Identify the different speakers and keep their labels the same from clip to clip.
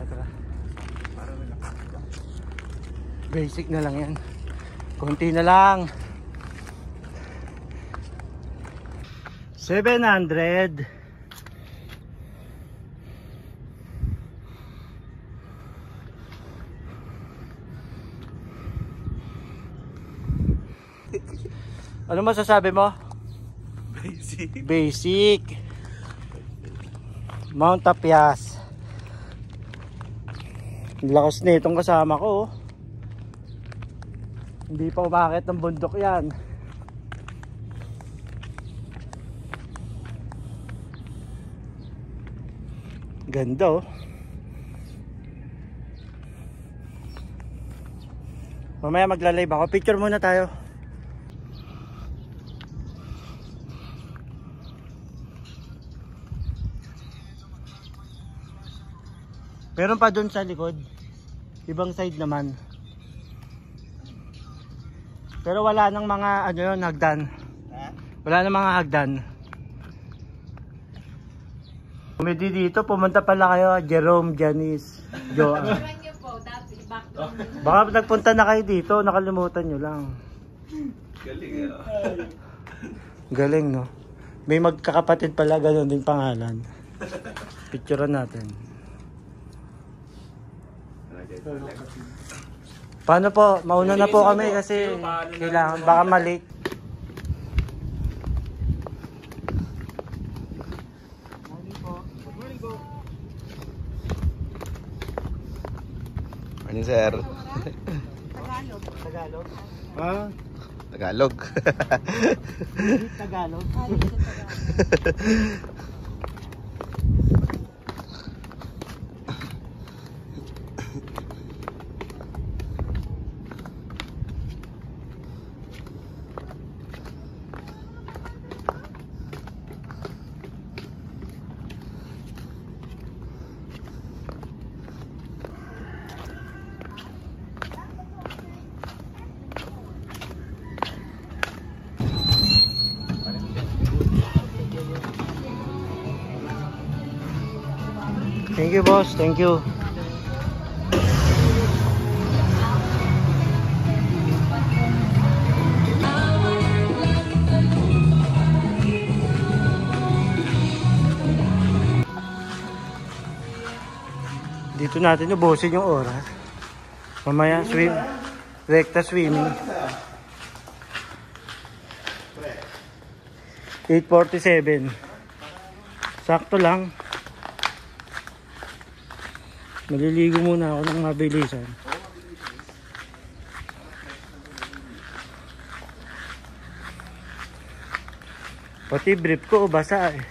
Speaker 1: Tara. Basic na lang yan. Konti na lang. 700. Ano masasabi mo? Basic. Mount Tapias. Lakas na itong kasama ko. Hindi pa umakit ng bundok yan. Ganda oh. Mamaya magla-live ako. Picture muna tayo. Meron pa dun sa likod. Ibang side naman. Pero wala nang mga ano yun, hagdan. Wala nang mga hagdan. Kumedi dito, pumunta pala kayo, Jerome, Janice, Joan. Baka nagpunta na kayo dito, nakalimutan nyo lang.
Speaker 2: Galing
Speaker 1: Galing no? May magkakapatid pala, ganun din pangalan. Picturean natin. Paano po? Mauna na po kami kasi kailangan, baka malate.
Speaker 2: Ano sir?
Speaker 1: Tagalog. Tagalog?
Speaker 2: Ah? Tagalog.
Speaker 1: Tagalog? Thank you boss, thank you. Dito natin ubusin yung oras. Mamaya rekta swimming. 8:47. Sakto lang. Maliligo muna ako ng mabilisan. Pati brief ko basa eh.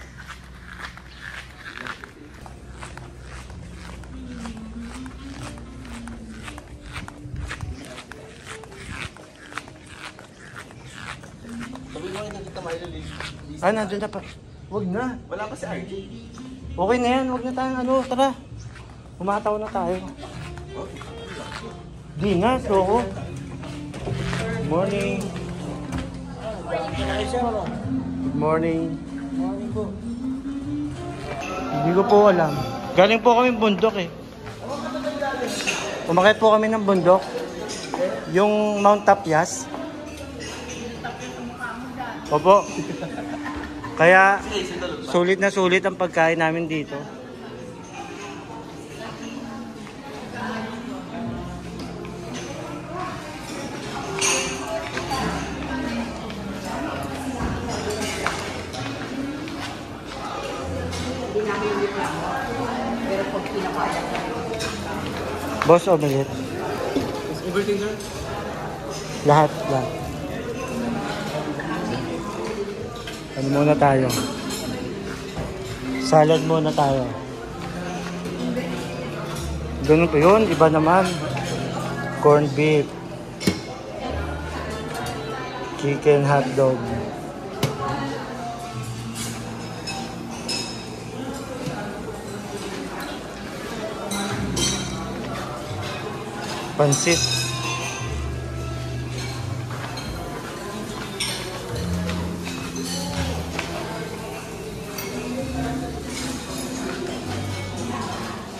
Speaker 1: Ah, nandun na pa. Huwag na.
Speaker 2: Wala pa si RJ.
Speaker 1: Okay na yan. Huwag na tayong ano. Tara. Umataw na tayo. Di nga. So, good morning. Good morning. Hindi ko po alam. Galing po kami bundok eh. Umakit po kami ng bundok. Yung Mount Tapias. Opo. Kaya sulit na sulit ang pagkain namin dito. Boss omelette.
Speaker 2: Is everything there?
Speaker 1: Lahat. Ano muna tayo? Salad muna tayo. Ganun pa yun, iba naman. Corned beef. Chicken hotdog. Pansit.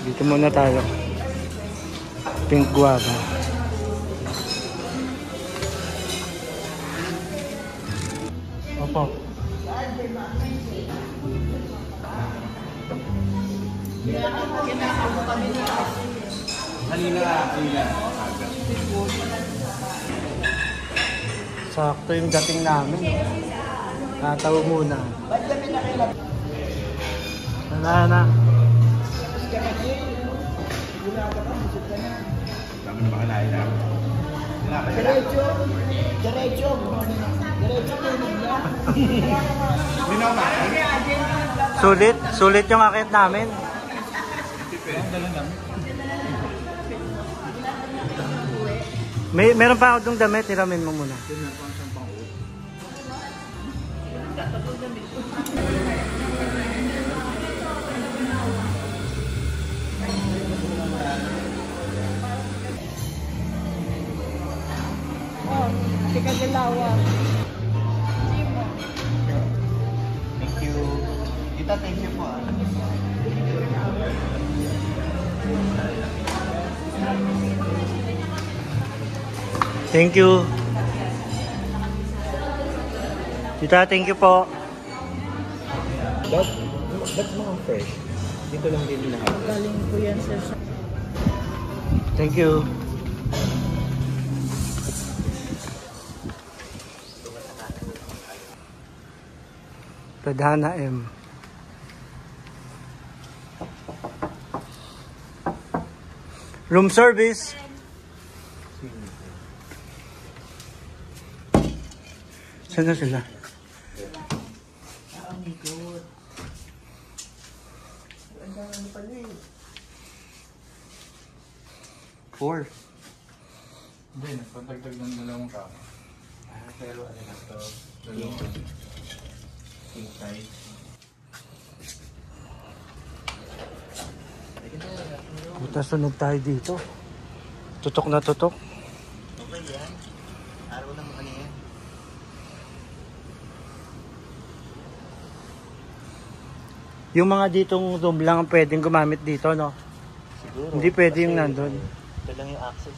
Speaker 1: Dito muna tayo. Pink guava. Opo. Sakto yung dating namin. Tataw muna. Wala na.
Speaker 2: Dami na makalaya na.
Speaker 3: Diretso. Diretso. Diretso tunog niya.
Speaker 2: Hindi na ako.
Speaker 1: Sulit. Sulit yung akit namin. Meron pa ako dong damit. Tiramin mo muna.
Speaker 3: Tika dalawa.
Speaker 2: Thank you. Tita, thank you po.
Speaker 1: Thank you. Tita, thank you po.
Speaker 2: Ba't mga fresh? Dito lang din lahat.
Speaker 3: Galing ko yan sir.
Speaker 1: Thank you. Tadhana M. Room service. Saan na sila?
Speaker 3: Ang good. Ang dami pala eh.
Speaker 1: 4.
Speaker 4: Hindi, nagpatagdag ng dalawang kama.
Speaker 2: Pero ano na to? Dalawang king size.
Speaker 1: Puta, sunog tayo dito. Tutok na tutok.
Speaker 2: Okay yan. Araw na mo kanina.
Speaker 1: Yung mga ditong room lang ang pwedeng gumamit dito, no?
Speaker 2: Siguro.
Speaker 1: Hindi pwede yung
Speaker 2: Kasi
Speaker 1: nandun.
Speaker 2: Ito lang yung access.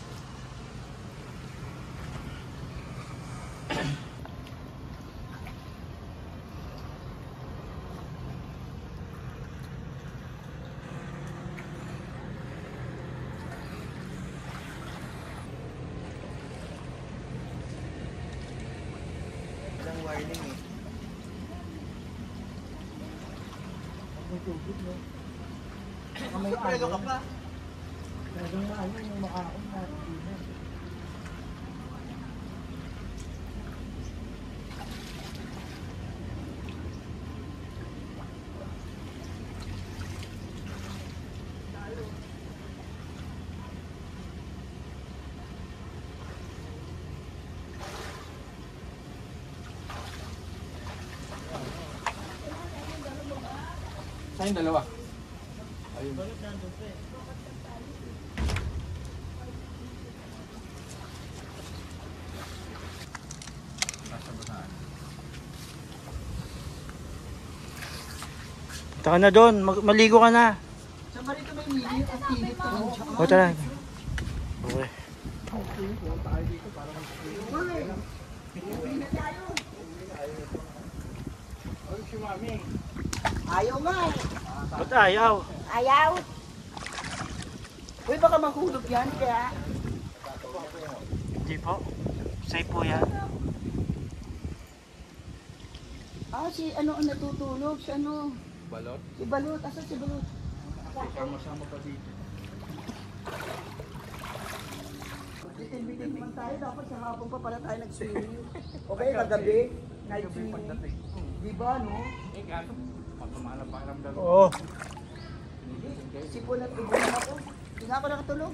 Speaker 2: Walang wiring eh.
Speaker 3: May
Speaker 2: Prelo ka pa.
Speaker 3: Talagang ano yung makaon natin din.
Speaker 4: Saan yung dalawa? Ayun. Nasa bataan.
Speaker 1: Taka na doon, maligo ka na.
Speaker 3: Sa marito may mili at tilit ka rin siya.
Speaker 1: O tara. Okay.
Speaker 3: Ayaw nga eh.
Speaker 1: Ba't ayaw?
Speaker 3: Ayaw. Uy, baka mahulog yan kaya.
Speaker 1: Hindi po. Safe po yan.
Speaker 3: Ah, si ano ang natutulog? Si ano?
Speaker 4: Balot?
Speaker 3: Si Balot. Asan si Balot?
Speaker 4: Sama-sama pa dito.
Speaker 3: Bitin-bitin naman tayo. Dapat sa hapon pa pala tayo nag-swimming. Okay, kagabi. Night swimming. Di ba, no?
Speaker 4: Eh, gato. Pagmamala pa karamdam.
Speaker 1: Oo.
Speaker 3: Sipon at tubo na ako. Hindi na ako nakatulog.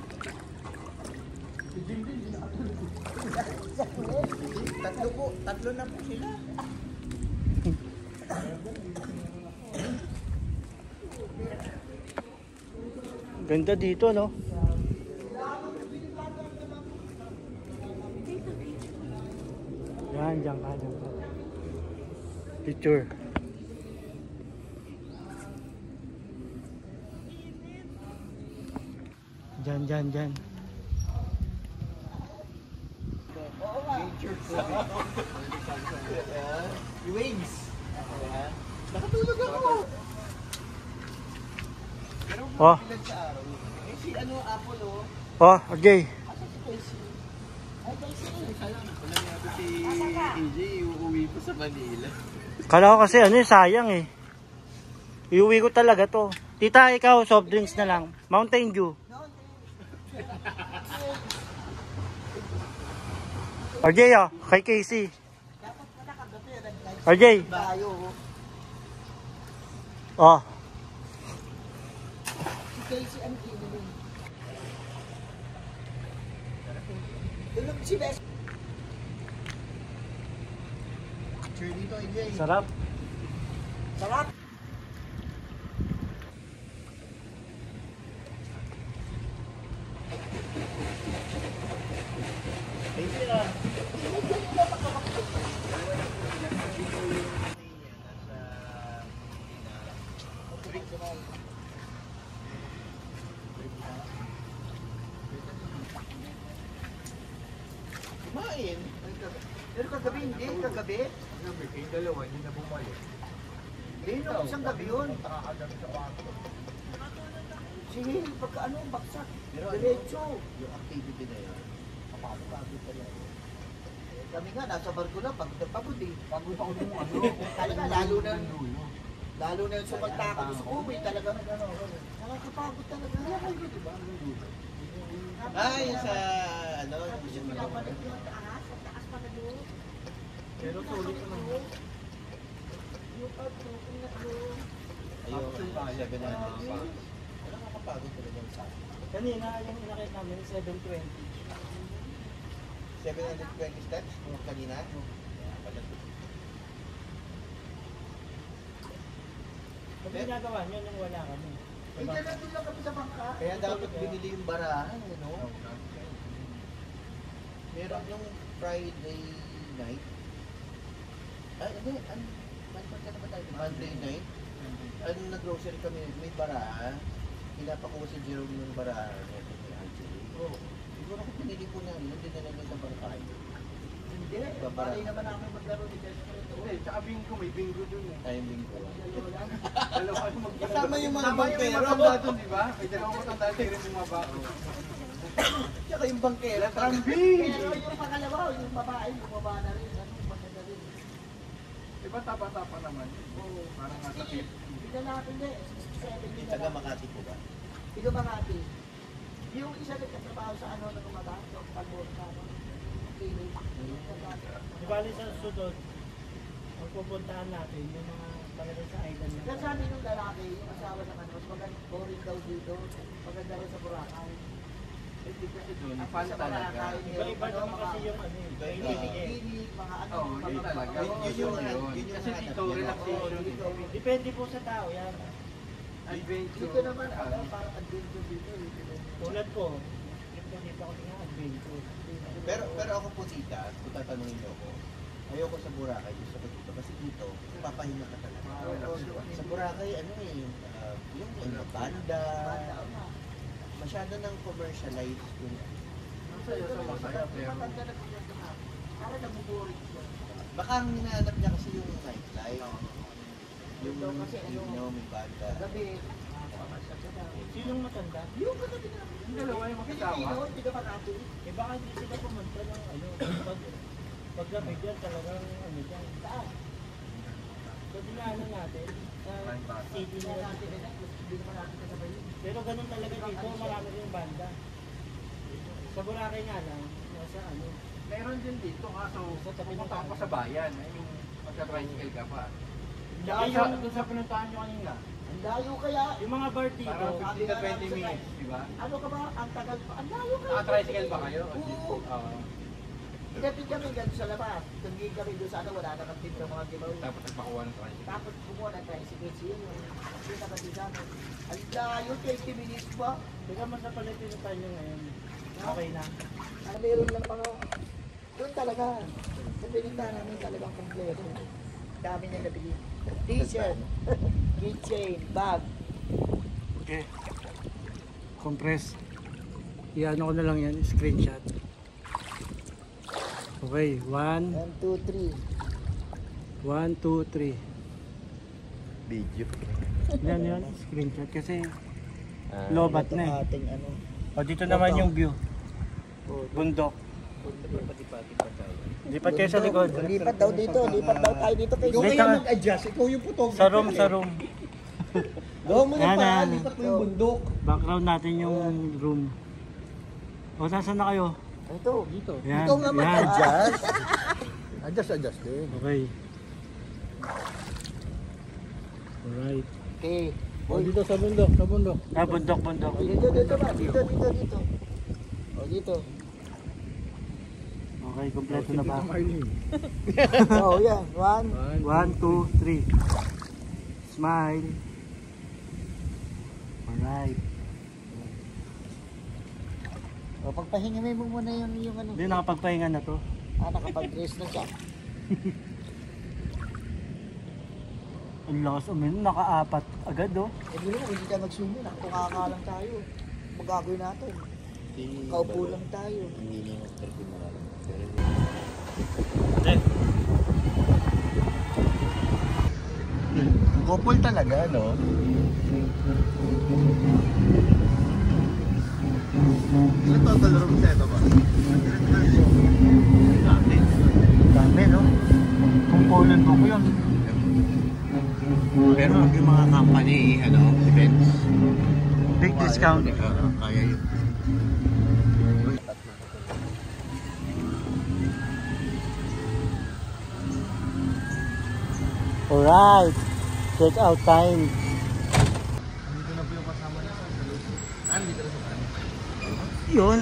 Speaker 2: Tatlo na po sila.
Speaker 1: Ganda dito, no? Yan, dyan ka, dyan ka. Picture. Dyan.
Speaker 3: Oo nga.
Speaker 2: Waves.
Speaker 3: Nakatulog ako.
Speaker 2: Pero
Speaker 1: Oh.
Speaker 2: ilan sa araw?
Speaker 3: Eh si ano, Apple oh.
Speaker 1: Oh, okay.
Speaker 3: Asa si Casey? Ay, Casey.
Speaker 2: Wala nga ito si AJ, uuwi po sa Manila.
Speaker 1: Kala ko kasi sayang eh. Iuwi ko talaga to. Tita, ikaw, soft drinks na lang. Mountain Dew. RJ, oh, kay Casey.
Speaker 3: Dapat pala kagabi, nag-live
Speaker 1: RJ,
Speaker 3: tayo.
Speaker 1: oh.
Speaker 3: Si Casey ang kinilig. Doon si Bes.
Speaker 2: Picture dito, AJ.
Speaker 1: Sarap.
Speaker 3: Sarap.
Speaker 2: Kumain.
Speaker 3: Pero kagabi hindi, kagabi.
Speaker 4: Kayong dalawa, hindi na bumalik.
Speaker 3: Hindi, no, isang gabi yun. Sige, pagka ano, baksak. Diretso.
Speaker 2: Yung activity na yun.
Speaker 3: Pagod pa yan. Kami nga, nasa barko lang, pagod na pagod eh.
Speaker 4: Pagod ako nung ano.
Speaker 3: Talaga, lalo na yung sumalta ako sa ube, talaga nakakapagod talaga.
Speaker 2: Ay, sa ano?
Speaker 3: Tapos yung pinapalik yung taas, ang taas pa na doon.
Speaker 1: Pero sulit ko naman.
Speaker 3: Yung pag-broken na doon.
Speaker 2: Ayun, 700 pa. Nakakapagod talaga sa akin.
Speaker 1: Kanina, yung inakit namin, 720.
Speaker 2: 720 steps kung kanina.
Speaker 1: Pag ginagawa nyo nung wala kami.
Speaker 3: Hindi na doon lang kami sa bangka.
Speaker 2: Kaya dapat binili yung barahan, no? Meron yung Friday night. Ay, hindi. Monday night. Ano nag-grocery kami, may barahan. Pinapakuha si Jerome yung barahan. Ito ni Angeli. Oo. Siguro kung pinili po namin, hindi na namin sa bangkain.
Speaker 3: Hindi, bali naman namin maglaro ni Desperate.
Speaker 4: Hindi, tsaka bingo, may bingo dun eh.
Speaker 2: Timing ko.
Speaker 4: Dalawa yung mag-
Speaker 2: Kasama yung mga
Speaker 4: Kasama yung
Speaker 2: bangkero.
Speaker 4: matanda dun, di ba? May dalawang matanda din rin yung mga bako.
Speaker 2: Tsaka yung bangkera.
Speaker 4: Trambing!
Speaker 3: Pero yung pangalawa, yung babae, bumaba na rin. Ano, maganda rin.
Speaker 4: Diba tapa-tapa naman? Oo. Parang nasa 50.
Speaker 3: Tignan natin eh, 67
Speaker 2: Taga Makati po ba?
Speaker 3: Tignan Makati. Yung isa nagkatrabaho sa ano na gumagamit, yung pag-work na ano. Clinic.
Speaker 1: Di bali sa sunod, ang pupuntahan natin, yung mga talaga sa island na.
Speaker 3: Kasi sabi nung lalaki, yung asawa naman, mas maganda boring daw dito. Maganda rin sa Boracay.
Speaker 4: Hindi kasi dun,
Speaker 3: Sa
Speaker 4: fan talaga.
Speaker 3: Boracay,
Speaker 1: Iba-iba naman kasi yung ano eh. Training eh.
Speaker 3: Clinic, mga ano,
Speaker 4: Oo, yun
Speaker 3: mga
Speaker 4: talaga.
Speaker 2: Yun yung
Speaker 4: Yun.
Speaker 2: yun yung
Speaker 4: Kasi
Speaker 2: hanap
Speaker 4: dito,
Speaker 2: niya.
Speaker 4: relaxation.
Speaker 1: Depende po sa tao yan.
Speaker 4: Adventure.
Speaker 3: Dito naman, ano, parang adventure dito.
Speaker 1: Tulad ko, dito ako tingnan adventure.
Speaker 2: Pero ako po tita, kung tatanungin niyo ako, ayoko sa Boracay, gusto ko dito. Kasi dito, papahinga ka talaga. Sa Boracay, ano eh, yung ano, banda, masyado ng commercialized yung
Speaker 4: Masaya, pero
Speaker 3: Parang nabuboring siya.
Speaker 2: baka ang hinahanap niya kasi yung nightlife. Yung Filipino, may banda.
Speaker 3: Gabi,
Speaker 1: Sinong matanda?
Speaker 3: yung katabi namin.
Speaker 4: yung dalawa yung magkasama.
Speaker 3: Pilipino, hindi ka Makati.
Speaker 1: Eh baka hindi sila pumunta ng ano, pag gabi dyan talagang ano dyan.
Speaker 3: Saan?
Speaker 1: Pag ano natin, sa city
Speaker 3: Hindi
Speaker 1: nila.
Speaker 3: natin, hindi naman natin kasabay yun.
Speaker 1: Pero ganun talaga dito, marami rin banda. Sa Boracay nga lang, nasa ano.
Speaker 4: Meron din dito, kaso pumunta ka pa sa bayan. I mean, magka-tricycle ka pa. Tsaka doon sa pinuntahan nyo kanina,
Speaker 3: Ang layo kaya.
Speaker 1: Yung mga bar dito,
Speaker 4: parang 15 to 20 minutes, di ba?
Speaker 3: Ano ka ba? Ang tagal pa. Ang layo kaya.
Speaker 4: Naka-tricycle ba kayo?
Speaker 3: Oo.
Speaker 4: Oo.
Speaker 3: Inapit kami ganun sa labas. Tumigil kami doon sa ano, wala naman din ng mga giveaway.
Speaker 4: Tapos nagpakuha ng tricycle.
Speaker 3: Tapos kumuha ng tricycle siya yun. Yung nakatisan. Ang layo, 20 minutes pa.
Speaker 1: teka mas na pala pinuntahan nyo ngayon. Okay na.
Speaker 3: Ano meron lang mga... Doon talaga. Sa pinita namin talagang kompleto. Dami niya nabili. T-shirt, keychain, bag.
Speaker 1: Okay. Compress. Iano ko na lang yan, screenshot. Okay, 1,
Speaker 3: 1, 2,
Speaker 1: 1, 2, 3.
Speaker 2: Video.
Speaker 1: Yan yun, screenshot kasi lobat na eh.
Speaker 3: Ating ano.
Speaker 1: O dito naman yung view. Bundok. Lipat kayo sa likod.
Speaker 3: Lipat daw dito, lipat daw tayo dito kay
Speaker 2: Ikaw
Speaker 1: Dito
Speaker 2: kaya
Speaker 1: ka.
Speaker 2: mag-adjust, ikaw yung photographer.
Speaker 1: Sa room.
Speaker 2: Gawin mo na
Speaker 1: Yan,
Speaker 2: pa,
Speaker 1: yan.
Speaker 2: lipat mo yung bundok.
Speaker 1: Background natin yung room. O, saan na kayo?
Speaker 3: Ito.
Speaker 2: Dito.
Speaker 1: Yan,
Speaker 2: Ikaw nga
Speaker 1: yan.
Speaker 2: mag-adjust. Adjust din.
Speaker 1: Okay. Alright.
Speaker 3: Okay.
Speaker 2: O dito sa bundok,
Speaker 1: Bundok.
Speaker 3: Dito ba? Dito. O dito.
Speaker 1: Okay, kompleto na ba?
Speaker 3: Oh, yan. 1.
Speaker 1: 1, 2, 3. Smile. Alright.
Speaker 3: O pagpahinga mo muna yung ano.
Speaker 1: Hindi, nakapagpahinga na to.
Speaker 3: Nakapag-dress na siya.
Speaker 1: Ang lakas uminom, naka-4 agad oh.
Speaker 3: Hindi naman, hindi tayo mag-swimming. Nakatungaka lang tayo. Magagawin natin. Kaupo lang tayo.
Speaker 2: Couple talaga, no? Ilan total room set ba?
Speaker 1: Dami no? Kung Poland book yun.
Speaker 2: Pero yung mga company, ano, events.
Speaker 1: Big discount.
Speaker 2: Kaya yun.
Speaker 1: Alright. Check out time.
Speaker 2: Dito na po yung kasama na sa loob. Dito na sa kanan.
Speaker 1: Yun.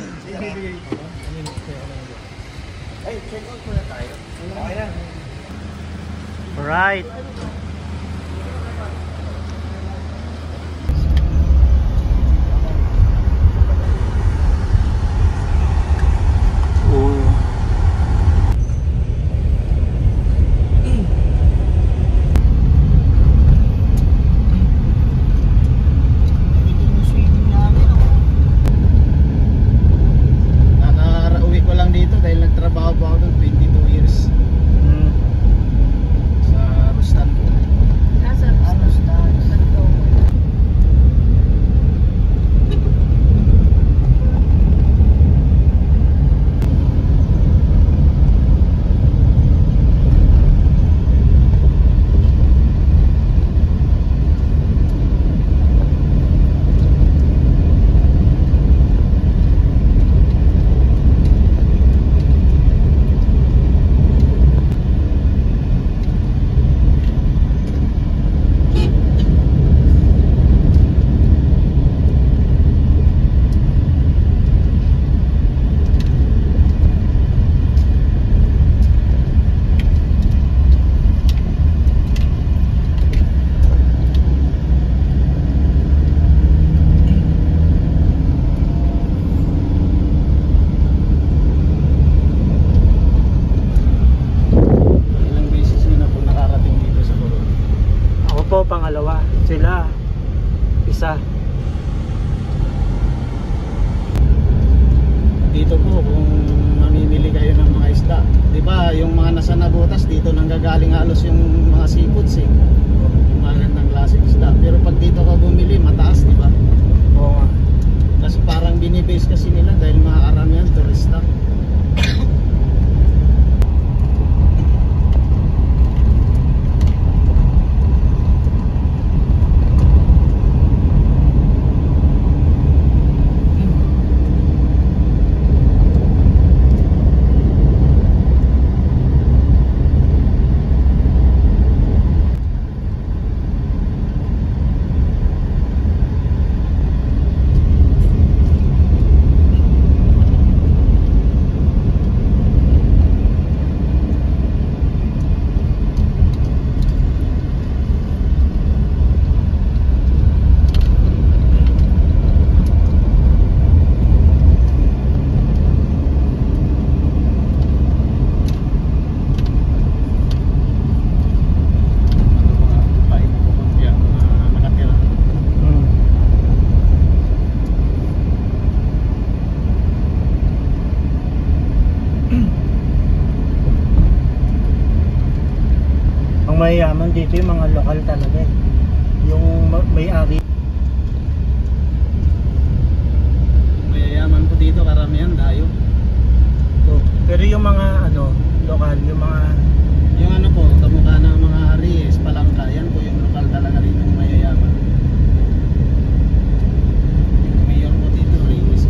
Speaker 2: Ay, check out muna tayo. Okay na.
Speaker 1: Alright. Oh.
Speaker 2: Nakaka-uwi ko lang dito dahil nagtrabaho pa ako doon 22 years
Speaker 1: Hmm.
Speaker 2: sa Rustan. Ilang beses nyo na po nakarating dito sa Coron?
Speaker 1: Ako po, pangalawa. Sila, isa.
Speaker 2: Dito po kung mamimili kayo ng mga isda, di ba yung mga nasa Nabotas dito nanggagaling halos yung mga seafoods eh, yung mga gandang klaseng isda. Pero pag dito ka bumili mataas, di ba?
Speaker 1: Oo nga.
Speaker 2: Kasi parang binibase kasi nila dahil mga karamihan turista.
Speaker 1: dito yung mga lokal talaga eh. Yung may-ari.
Speaker 3: Mayayaman po dito, karamihan dayo.
Speaker 1: So, pero yung mga ano, lokal, yung mga
Speaker 3: Yung ano po, kamukha ng mga Aries, Palangka, yan po yung lokal talaga rito mayayaman. Yung mayor po dito, Reyes.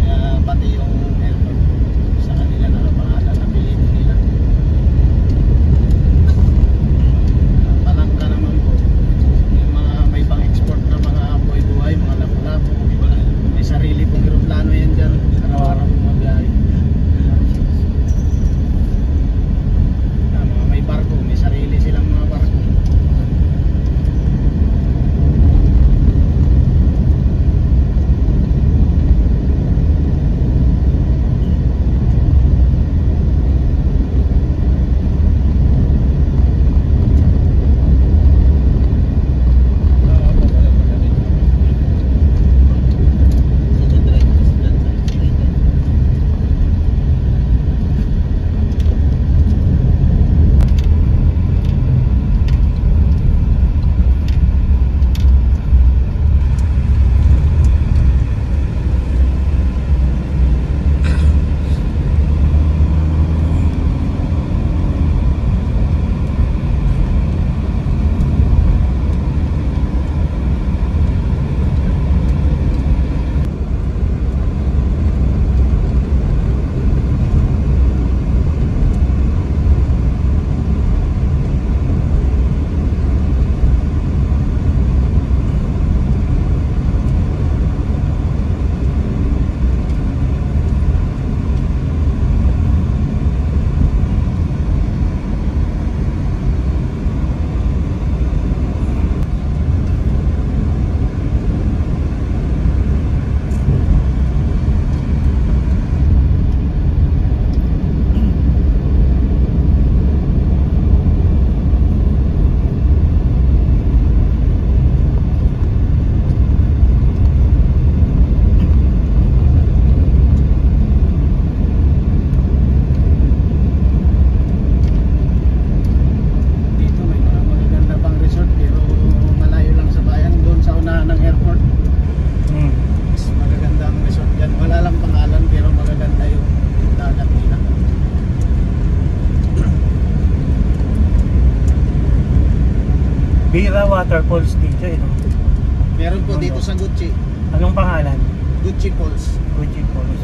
Speaker 3: Kaya pati yung airport sa kanila nakapangalan, apelido nila. Palangka naman po, yung mga may pang-export na mga buhay-buhay, mga lapu-lapu, may sarili pong aeroplano yan dyan, araw-araw po mabiyahe. May barko, may sarili silang mga barko. Dito may mga magaganda pang resort pero malayo lang sa bayan, doon sa unahan ng airport. Mas magaganda ang resort dyan. Wala lang pangalan pero magaganda yung dagat nila.
Speaker 1: Bira Waterfalls dito eh. No?
Speaker 3: Meron po dito sa Gucci,
Speaker 1: Anong pangalan?
Speaker 3: Gucci Falls.
Speaker 1: Gucci Falls.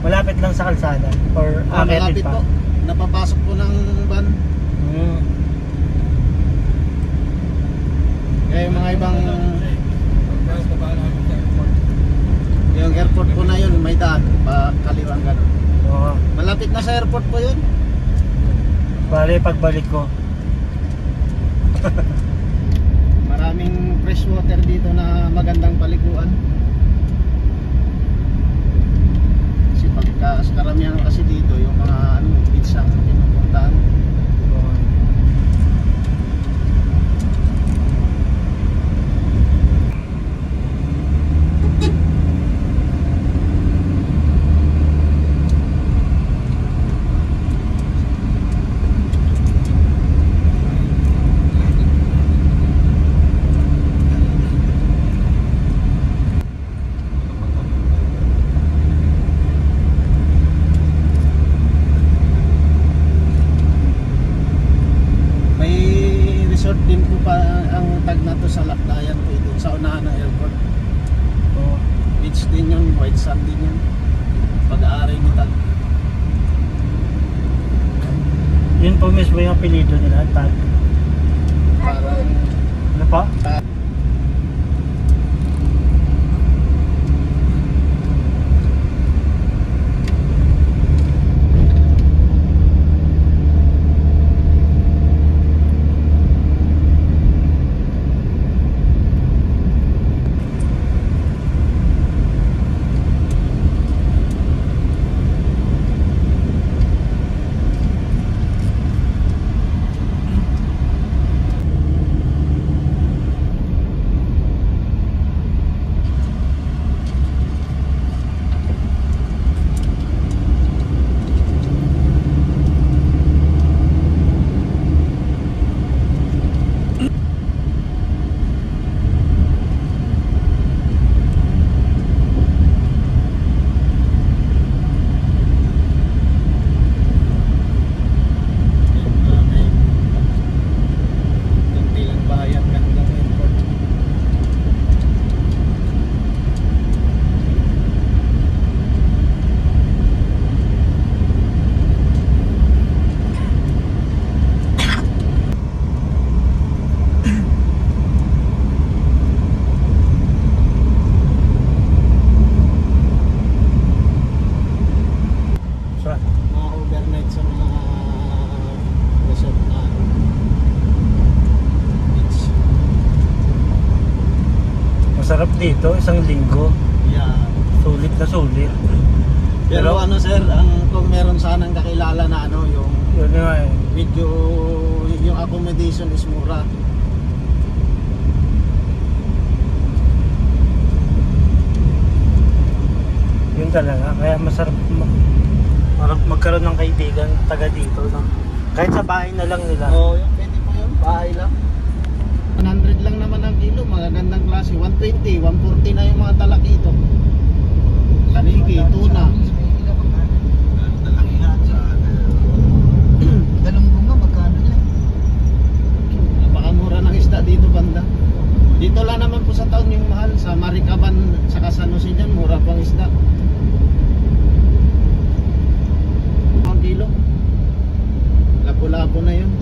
Speaker 1: Malapit lang sa kalsada or
Speaker 3: Malapit
Speaker 1: pa?
Speaker 3: po. Napapasok po ng van.
Speaker 1: Hmm.
Speaker 3: Kaya yung mga ibang yung airport po na yun, may daan pa kaliwang ganun.
Speaker 1: Oo.
Speaker 3: Malapit na sa airport po yun.
Speaker 1: Bale, pagbalik ko.
Speaker 3: Maraming fresh water dito na magandang paliguan. Kasi karamihan kasi dito yung mga ano, beach ang pinupuntahan. Din po pa ang tag na to sa Lakdayan po ito sa unahan ng airport.
Speaker 1: Oo.
Speaker 3: Beach din yun, white sand din yun. Pag-aaray ni Tag.
Speaker 1: Yun po mismo yung apelido nila, Tag.
Speaker 3: Parang
Speaker 1: Ano pa? Sarap dito, isang linggo.
Speaker 3: Yeah.
Speaker 1: Sulit na sulit.
Speaker 3: Pero ano sir, kung meron sanang kakilala na ano, yung
Speaker 1: Yun nga eh.
Speaker 3: medyo yung accommodation is mura.
Speaker 1: Yun talaga. Kaya masarap magkaroon ng kaibigan taga dito. No? Kahit sa bahay na lang nila.
Speaker 3: Oo, yung pwede po yun, bahay lang. 100 lang naman ang kilo, magagandang klase. 120, 140 na yung mga talak dito. Kanigi, tuna.
Speaker 2: Galunggong nga, magkano yan?
Speaker 3: Napakamura ng isda dito banda. Dito lang naman po sa taon yung mahal. Sa Maricaban, sa San Jose dyan, mura pang isda. Ang kilo. Labo-labo na yun.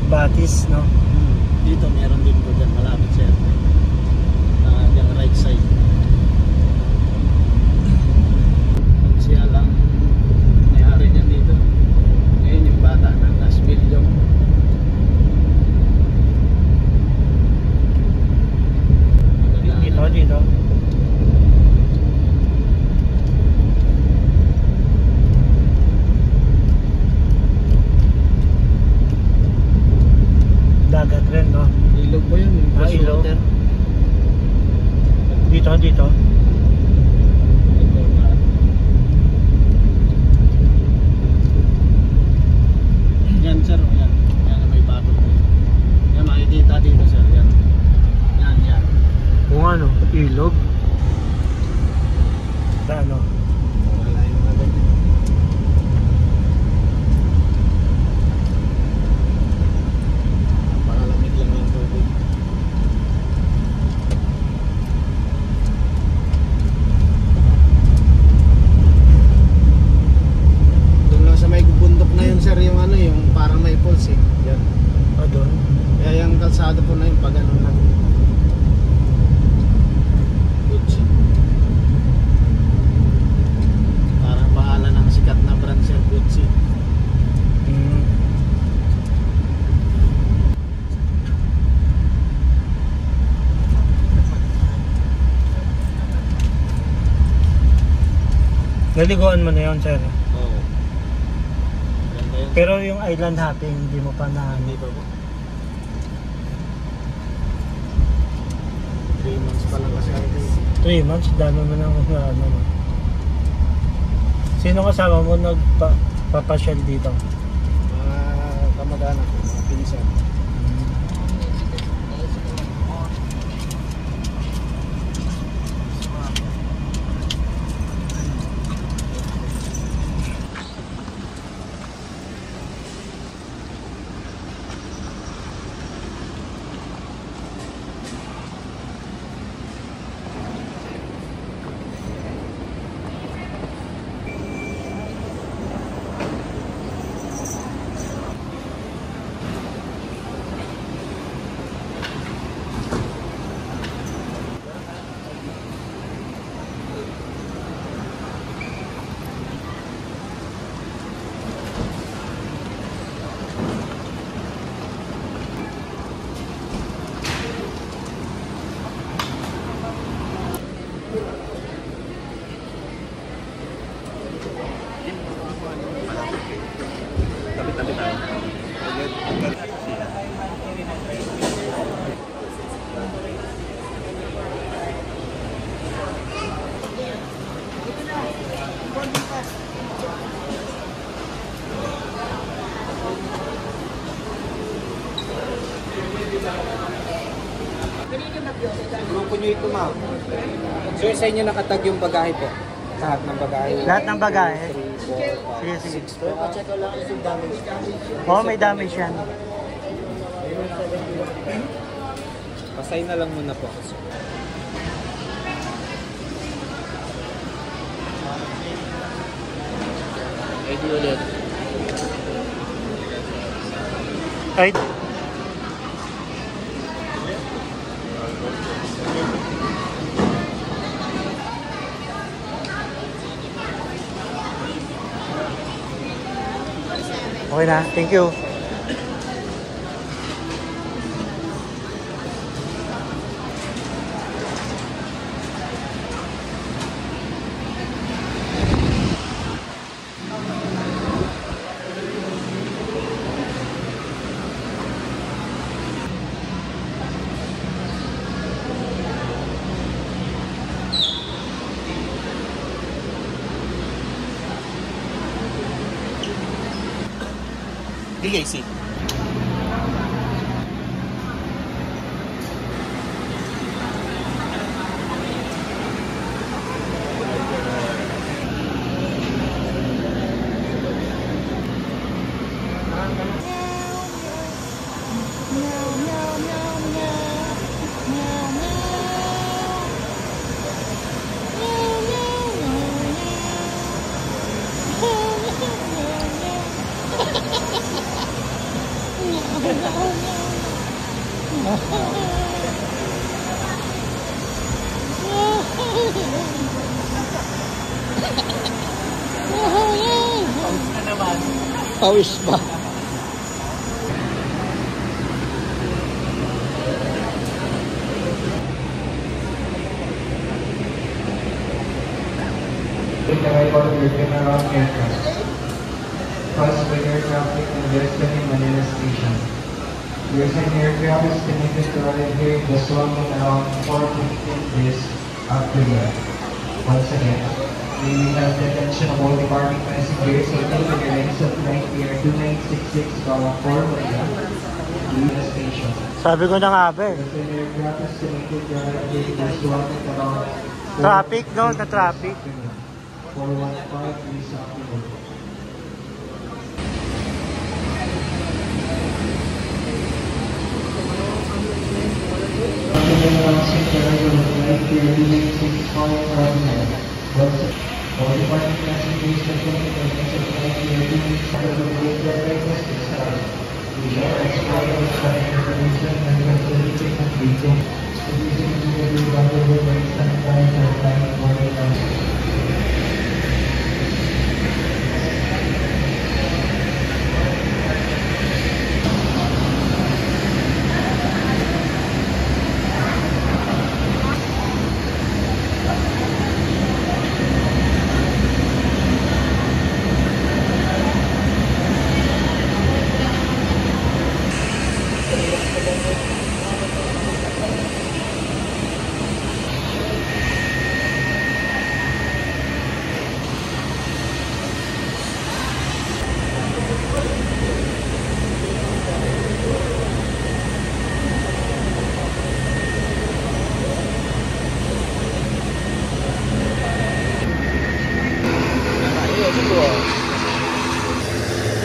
Speaker 1: Batis, no?
Speaker 3: Dito meron din po dyan malapit sir. Yung right side. Siya lang may-ari dyan dito. Ngayon yung bata ng Nashville yung
Speaker 1: Dito. Dagat rin, no?
Speaker 3: ilog po yun. Yung fresh
Speaker 1: ilog.
Speaker 3: water.
Speaker 1: Dito.
Speaker 3: Ito, yan sir, yan. Yan may bakod po. Yan makikita dito sir, yan. Yan.
Speaker 1: Kung ano, ilog. Ano?
Speaker 3: Wala yung mga ganyan. Napakalamig lang yung tubig. Doon lang sa may bundok na yun sir, yung ano, yung parang may falls eh. Yan.
Speaker 1: Doon.
Speaker 3: Kaya yung kalsada po na yun, pag ano lang. Gucci. Parang pangalan ng sikat na brand sir, Gucci.
Speaker 1: Hmm. Naliguan mo na yun, sir.
Speaker 3: Oo. Ganda yun.
Speaker 1: Pero yung island hopping, hindi mo pa na...
Speaker 3: Hindi pa po. 3 months pa lang kasi ako.
Speaker 1: 3 months, dami mo nang ano. Sino kasama mo nagpapasyal dito?
Speaker 3: Mga kamag-anak ko, mga pinsan. nyo ito, ma'am. Sir, sa inyo nakatag yung bagahe po. Lahat ng bagahe.
Speaker 1: Lahat ng bagahe?
Speaker 3: 3, 4, 5,
Speaker 1: Sige, sige.
Speaker 3: 6 po.
Speaker 2: Check ko lang yung damage.
Speaker 1: Oo, may damage yan.
Speaker 3: Pasay na lang muna po.
Speaker 2: ID ulit.
Speaker 1: Ay, okay na, thank you.
Speaker 2: DAC.
Speaker 3: Pawis ba?
Speaker 5: With the right order, turn around aircraft. First, when aircraft in Destiny Manila Station. Your second aircraft is connected to arrive here in the zone around 4:15 days after that. Once again, we will have the attention of all departing passengers who take the lines of flight Air 2966 bound for Manila, Manila Station.
Speaker 1: Sabi ko na nga ba eh.
Speaker 5: Your second aircraft is connected to arrive here in the zone around
Speaker 1: Traffic, no? Na traffic.
Speaker 5: 415 days after that.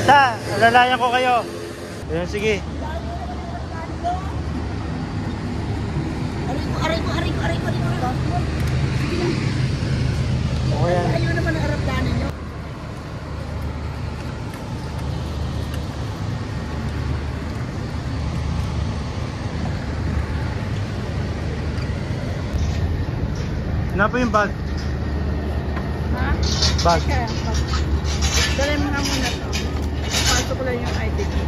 Speaker 1: Ta, alalayan ko kayo. Ayan, sige.
Speaker 6: Aray ko.
Speaker 1: Okay yan.
Speaker 6: Ayaw naman ang aeroplano nyo.
Speaker 1: Ano po yung bag?
Speaker 6: Ha?
Speaker 1: Bag.
Speaker 6: Kaya, dali mo nga muna to. Pasok ko lang yung ID ko.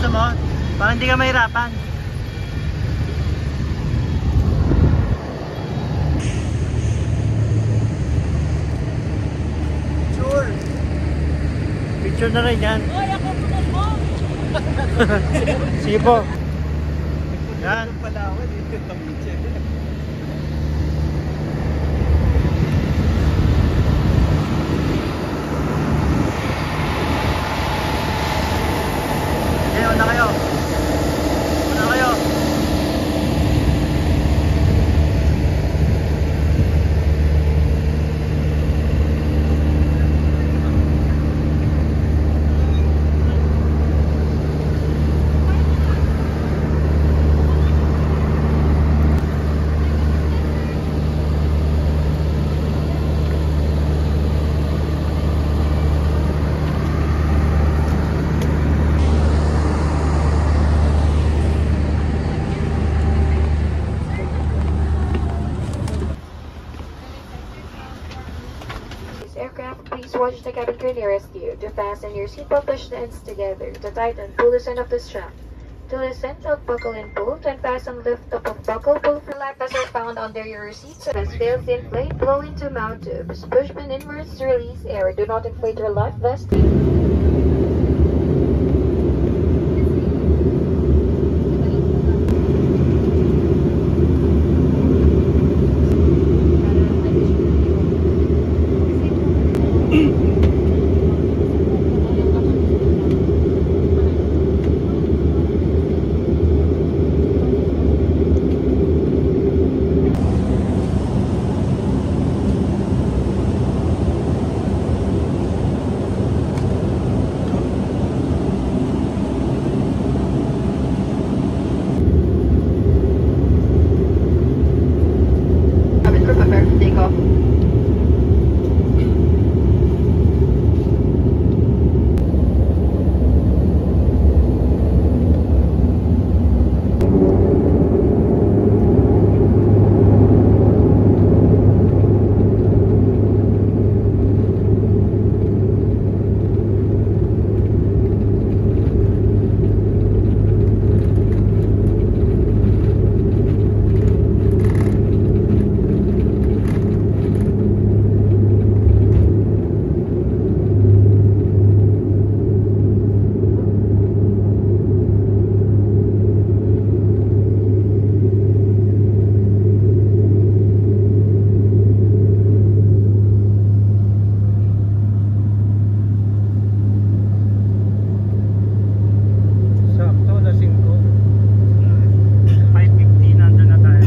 Speaker 1: gusto mo? Para hindi ka mahirapan.
Speaker 2: Sure.
Speaker 1: Picture na rin yan. Sige po. Yan.
Speaker 2: Palawan, ito kami.
Speaker 1: Okay, una kayo. Una kayo.
Speaker 7: Aircraft, please watch the cabin crew nearest you. To fasten your seatbelt, push the ends together. To tighten, pull the end of the strap. To loosen, buckle and pull. To unfasten, lift up of buckle, pull. Lapels are found under your seat. So as fails, inflate, blow into mount tubes. Push pin inwards to release air. Do not inflate your life vest. Cabin crew, prepare for takeoff.
Speaker 1: Sakto, lasing ko. 5:50, nandun na tayo.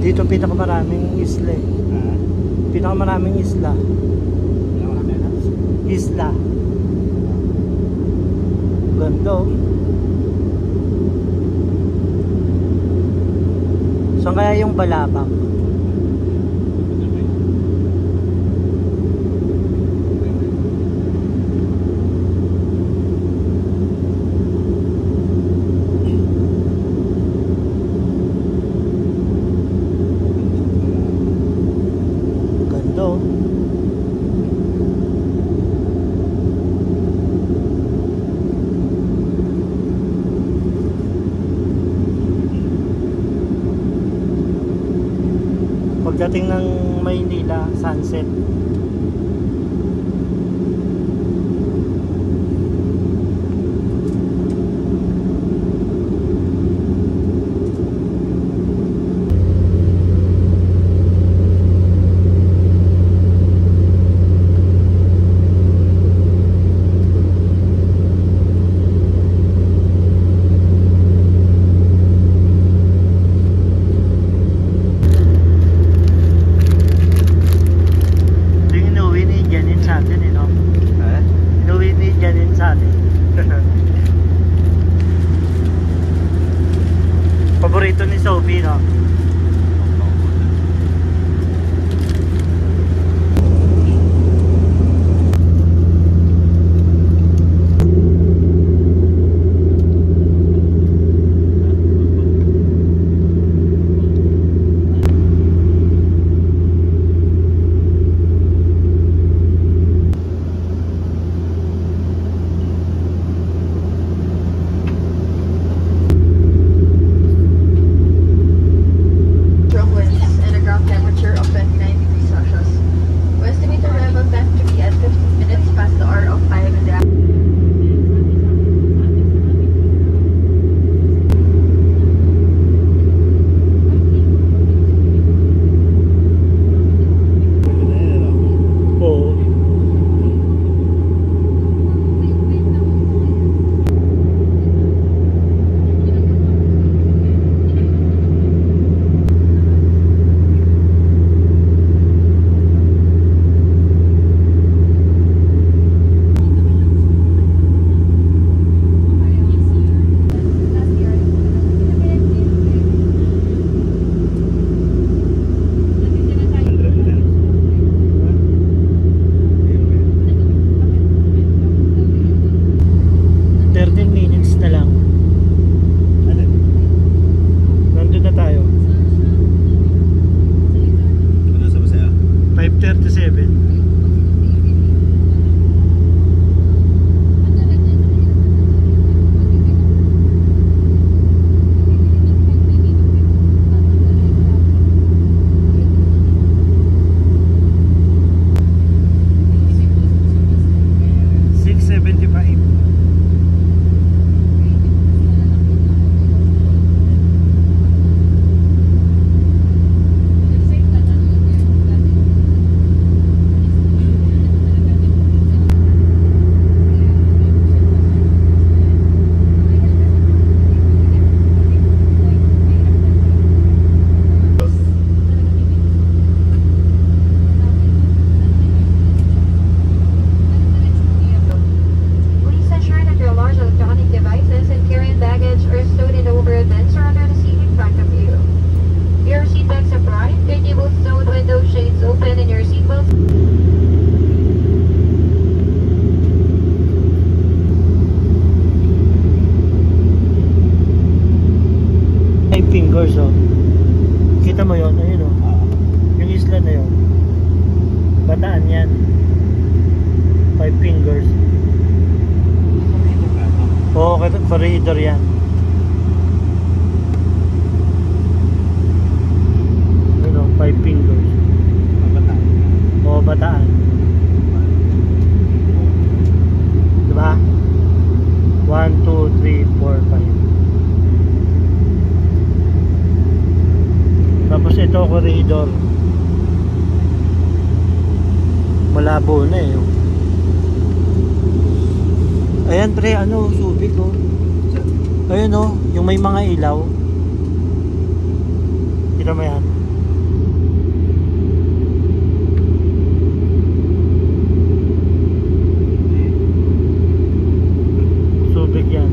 Speaker 1: Dito pinakamaraming isla eh. Pinakamaraming isla. Isla. Ganda oh. Saan kaya yung Balabac? Ganda oh. Pagdating ng Maynila, sunset. Sophie, no?
Speaker 7: Strong winds and a ground temperature of 29 degrees Celsius. We estimate the arrival time to be at 15 minutes past the hour of 5 in the afternoon.
Speaker 1: Oo. Na lang. Nandun na tayo.
Speaker 2: Ano sa masaya?
Speaker 1: 5:37.
Speaker 7: Please ensure that your large electronic devices and carry-on baggage are stowed in the overhead bins or under the seat in front of you. Your seat bags applied, your table stowed, window shades open, and your seatbelts.
Speaker 1: Five fingers, oh. Kita mo yon, ayun, oh. Yung isla na yun. Bataan yan. 5 fingers. Oo, corridor yan. Ayun, oh, 5 fingers. Oo, Bataan. Diba? 1, 2, 3, 4, 5. Tapos ito corridor. Malabo na eh. Ayan pre, ano, Subic oh. Ayun oh, yung may mga ilaw. Kita mo yan? Subic yan.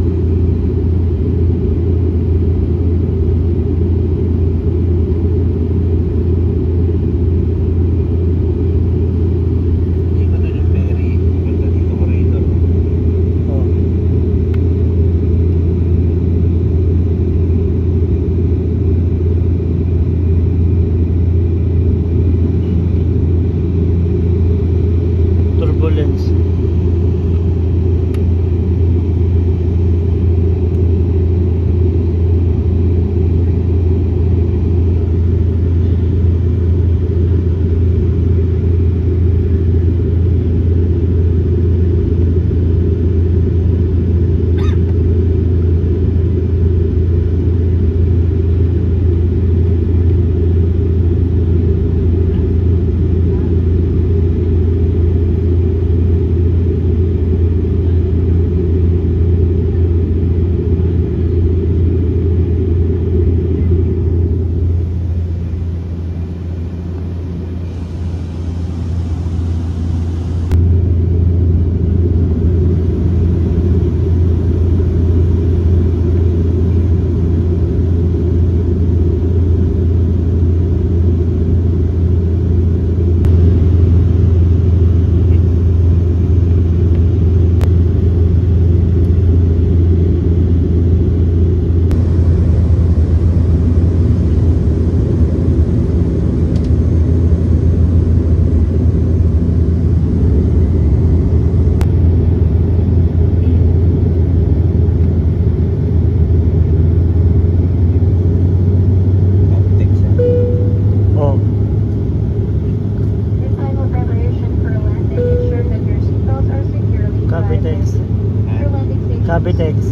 Speaker 1: lights.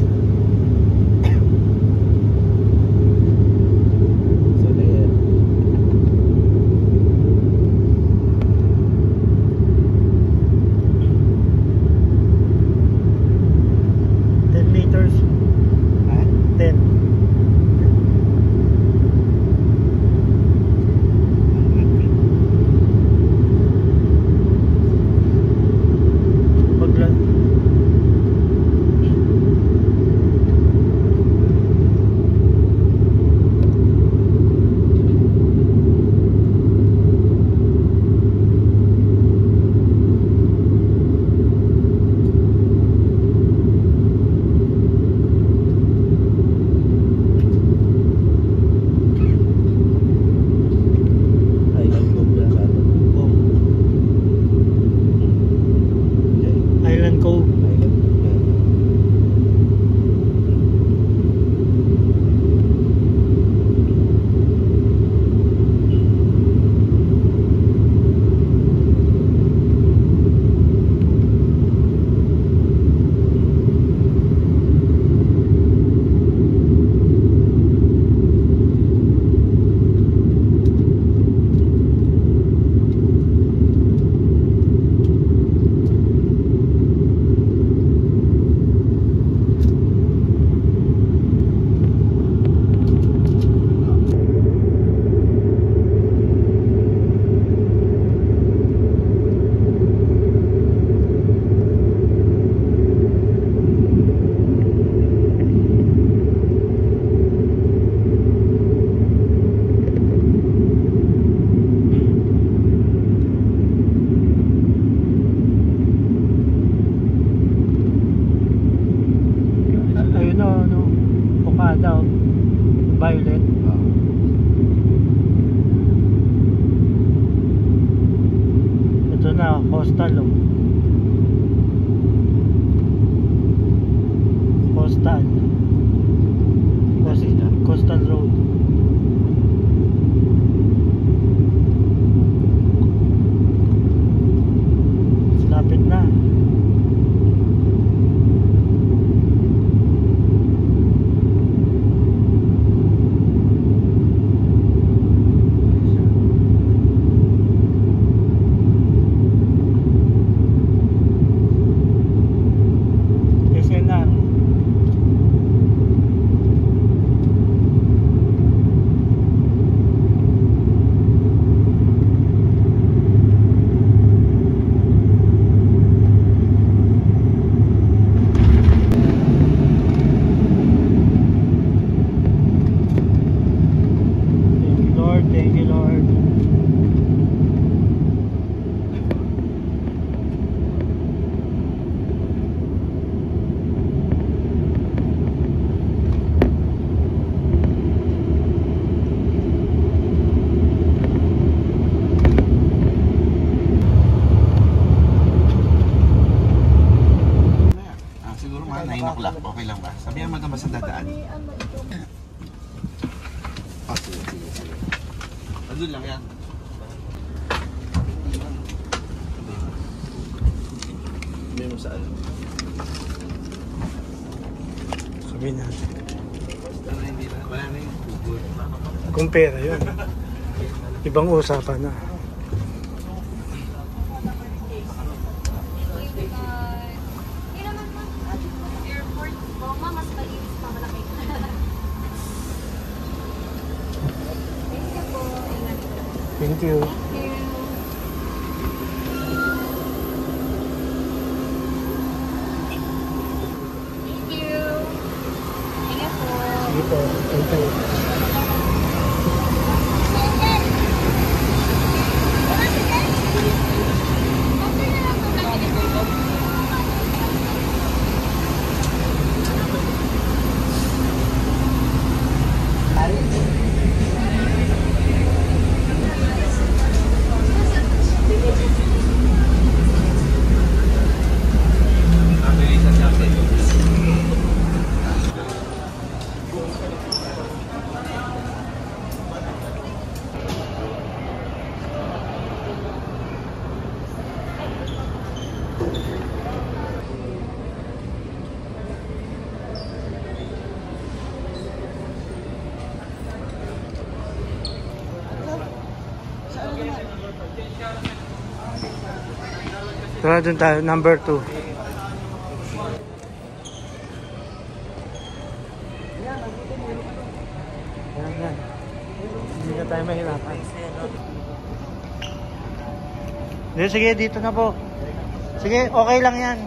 Speaker 2: So there.
Speaker 1: Meters. 10. Paglan. Island Cove. Ayun o, ano, Okada o. Violet. Ito na, coastal o. Coastal. Coastal Road. Lapit na. SNR. Thank you, Lord.
Speaker 2: Siguro mga 9 o'clock, okay lang ba? Sabihan mo naman sa dadaan. Sige. Andun lang yan. Hindi mo saan.
Speaker 1: Sabihin natin.
Speaker 2: Wala na yung Google.
Speaker 1: Kung pera yun. Ibang usapan na.
Speaker 8: Airport Roma, mas malinis pa malaki. Thank you po. Ingat po.
Speaker 1: Thank you.
Speaker 8: Thank you. Thank you. Ingat po.
Speaker 1: Sige po. Thank you. Tara, dun tayo. Number 2. Yan. Hindi na tayo mahirapan. Sige, dito na po. Sige, okay lang yan.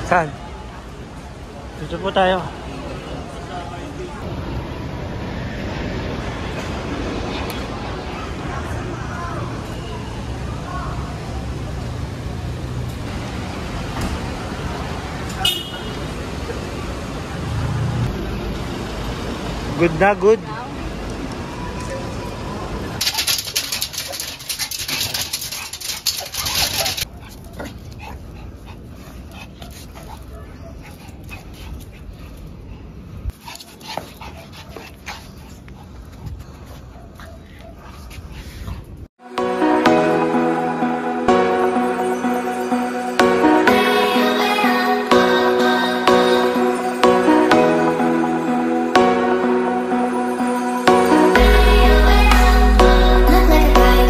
Speaker 1: Saan? Dito po tayo. Good na, good.